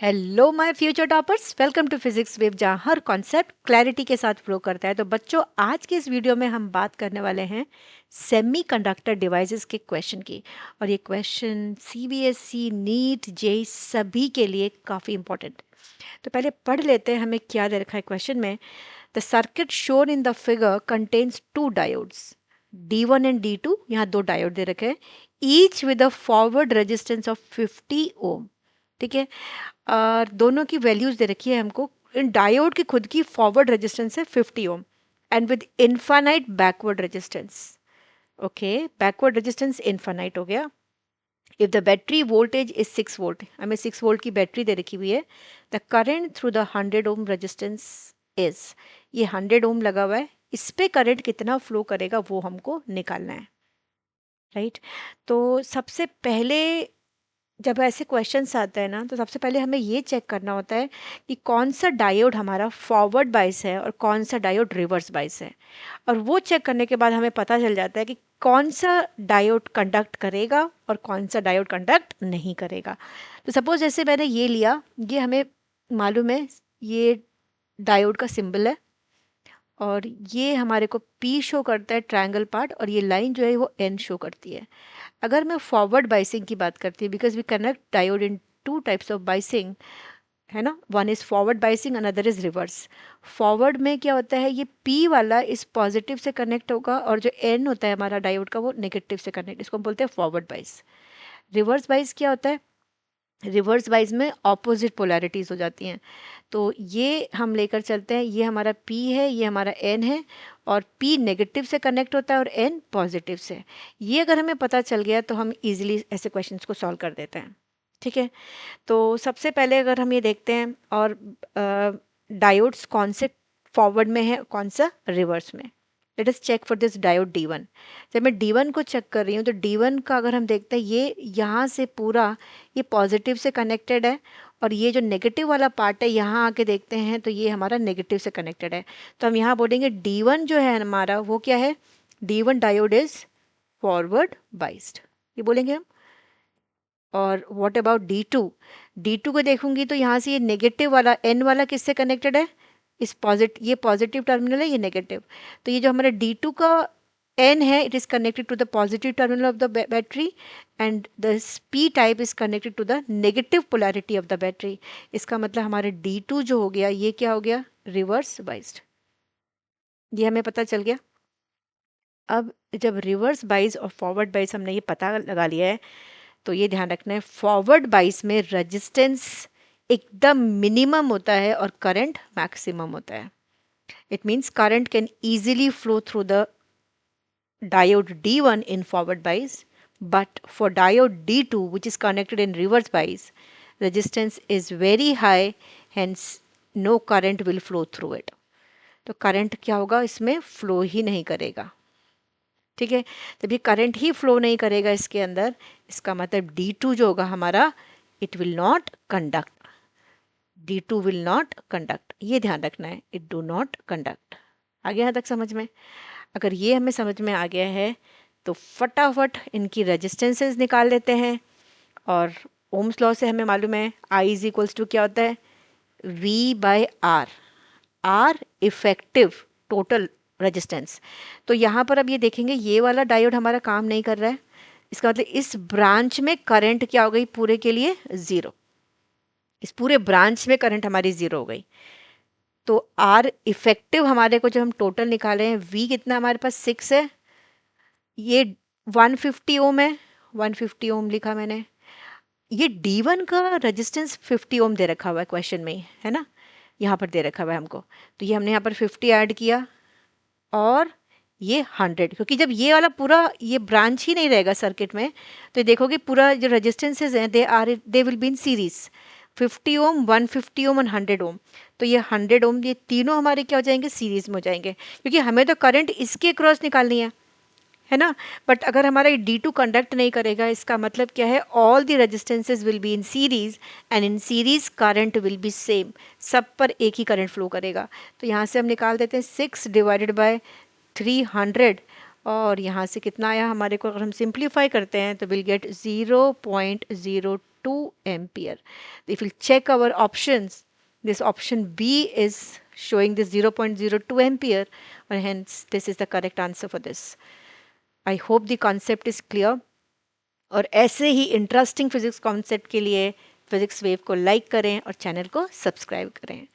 Hello my future toppers, welcome to physics wave, जहाँ हर concept clarity के साथ फ्लो करता है। तो बच्चों, आज के इस वीडियो में हम बात करने वाले हैं सेमीकंडक्टर डिवाइसेस के क्वेश्चन की। और ये क्वेश्चन सीबीएसई, नीट, जेईई सभी के लिए काफ़ी इंपॉर्टेंट। तो पहले पढ़ लेते हैं हमें क्या दे रखा है क्वेश्चन में। The circuit shown in the figure contains two diodes D1 and D2। यहाँ दो डायोड दे रखे हैं, each with a forward resistance of 50 ओम। ठीक है, और दोनों की वैल्यूज दे रखी है हमको। इन डायोड की खुद की फॉरवर्ड रेजिस्टेंस है 50 ohm and with infinite backward resistance. Okay, backward resistance infinite हो गया। If the battery voltage is 6 volt, हमें 6 वोल्ट की बैटरी दे रखी हुई है। The current through the 100 ohm resistance is, ये 100 ओम लगा हुआ है, इस पे करंट कितना फ्लो करेगा वो हमको निकालना है। राइट, तो सबसे पहले जब ऐसे क्वेश्चंस आते हैं ना, तो सबसे पहले हमें ये चेक करना होता है कि कौन सा डायोड हमारा फॉरवर्ड बाइस है और कौन सा डायोड रिवर्स बाइस है। और वो चेक करने के बाद हमें पता चल जाता है कि कौन सा डायोड कंडक्ट करेगा और कौन सा डायोड कंडक्ट नहीं करेगा। तो सपोज जैसे मैंने ये लिया, ये हमें मालूम है ये डायोड का सिंबल है, और ये हमारे को P शो करता है ट्रायंगल पार्ट, और ये लाइन जो है वो N शो करती है। अगर मैं फॉरवर्ड बाइसिंग की बात करती हूँ, because we connect diode in two types of biasing, है ना, one is forward biasing, another is reverse. Forward में क्या होता है, ये P वाला इस पॉजिटिव से कनेक्ट होगा, और जो N होता है हमारा डायोड का वो नेगेटिव से कनेक्ट, इसको हम बोलते हैं फॉरवर्ड बाइस। रिवर्स बाइस क्या होता है, रिवर्स बाइस में ऑपोजिट पोलैरिटीज हो जाती हैं। तो ये हम लेकर चलते हैं, ये हमारा P है, ये हमारा N है, और P नेगेटिव से कनेक्ट होता है और N पॉजिटिव से। ये अगर हमें पता चल गया तो हम इजीली ऐसे क्वेश्चंस को सॉल्व कर देते हैं। ठीक है, तो सबसे पहले अगर हम ये देखते हैं, और डायोड्स कौन से फॉरवर्ड में है, कौन सा रिवर्स में। Let us check for this diode D1। जब मैं D1 को चेक कर रही हूँ, तो D1 का अगर हम देखते हैं, ये यहाँ से पूरा ये पॉजिटिव से कनेक्टेड है, और ये जो नेगेटिव वाला पार्ट है यहाँ आके देखते हैं तो ये हमारा नेगेटिव से कनेक्टेड है। तो हम यहाँ बोलेंगे D1 जो है हमारा वो क्या है, D1 diode is forward biased, ये बोलेंगे हम। और व्हाट अबाउट D2, D2 को देखूंगी तो यहाँ से ये नेगेटिव वाला N वाला किससे कनेक्टेड है, इस पॉजिटिव, ये पॉजिटिव टर्मिनल है, ये नेगेटिव। तो ये जो हमारा D2 का N है, it is connected to the positive terminal of the battery, and the P type is connected to the negative polarity of the battery. इसका मतलब हमारे D2 जो हो गया, ये क्या हो गया, रिवर्स बाइस्ड। ये हमें पता चल गया। अब जब रिवर्स बाइस और फॉरवर्ड बाइस हमने ये पता लगा लिया है, तो ये ध्यान रखना है, फॉरवर्ड बाइस में रेजिस्टेंस एकदम मिनिमम होता है और करंट मैक्सिमम होता है। It means current can easily flow through the diode D1 in forward bias, but for diode D2, which is connected in reverse bias, resistance is very high, hence no current will flow through it. तो current क्या होगा, इसमें flow ही नहीं करेगा। ठीक है, जब ये करंट ही फ्लो नहीं करेगा इसके अंदर, इसका मतलब D2 जो होगा हमारा, it will not conduct, D2 will not conduct, ये ध्यान रखना है, इट डू नॉट कंडक्ट। आ गया यहाँ तक समझ में? अगर ये हमें समझ में आ गया है तो फटाफट इनकी रेजिस्टेंसेस निकाल लेते हैं। और ओम्स लॉ से हमें मालूम है I इज इक्वल्स टू क्या होता है, V by R, R effective total resistance. तो यहाँ पर अब ये देखेंगे, ये वाला डायोड हमारा काम नहीं कर रहा है, इसका मतलब इस ब्रांच में करंट क्या हो गई, पूरे के लिए जीरो। इस पूरे ब्रांच में करंट हमारी जीरो हो गई। तो आर इफेक्टिव हमारे को, जब हम टोटल निकाले हैं, वी कितना हमारे पास 6 है, ये 150 ओम है, 150 ओम लिखा मैंने। ये D1 का रेजिस्टेंस 50 ओम दे रखा हुआ है क्वेश्चन में, है ना, यहाँ पर दे रखा हुआ है हमको। तो ये हमने यहाँ पर 50 ऐड किया, और ये 100, क्योंकि जब ये वाला पूरा ये ब्रांच ही नहीं रहेगा सर्किट में, तो ये देखोगे पूरा जो रेजिस्टेंसेज हैं, they will be in series, 50 ओम, 150 ओम और 100 ओम। तो ये 100 ओम, ये तीनों हमारे क्या हो जाएंगे, सीरीज में हो जाएंगे, क्योंकि हमें तो करंट इसके क्रॉस निकालनी है ना। बट अगर हमारा ये D2 कंडक्ट नहीं करेगा, इसका मतलब क्या है, all the resistances will be in series, and in series current will be same, सब पर एक ही करंट फ्लो करेगा। तो यहाँ से हम निकाल देते हैं 6 डिवाइडेड बाय 300, और यहाँ से कितना आया हमारे को, अगर हम सिंप्लीफाई करते हैं तो will get 0.02 ampere. If will check our options, this option B is showing this 0.02 ampere, and hence this is the correct answer for this. I hope the concept is clear. और ऐसे ही interesting physics concept के लिए physics wave को like करें और channel को subscribe करें.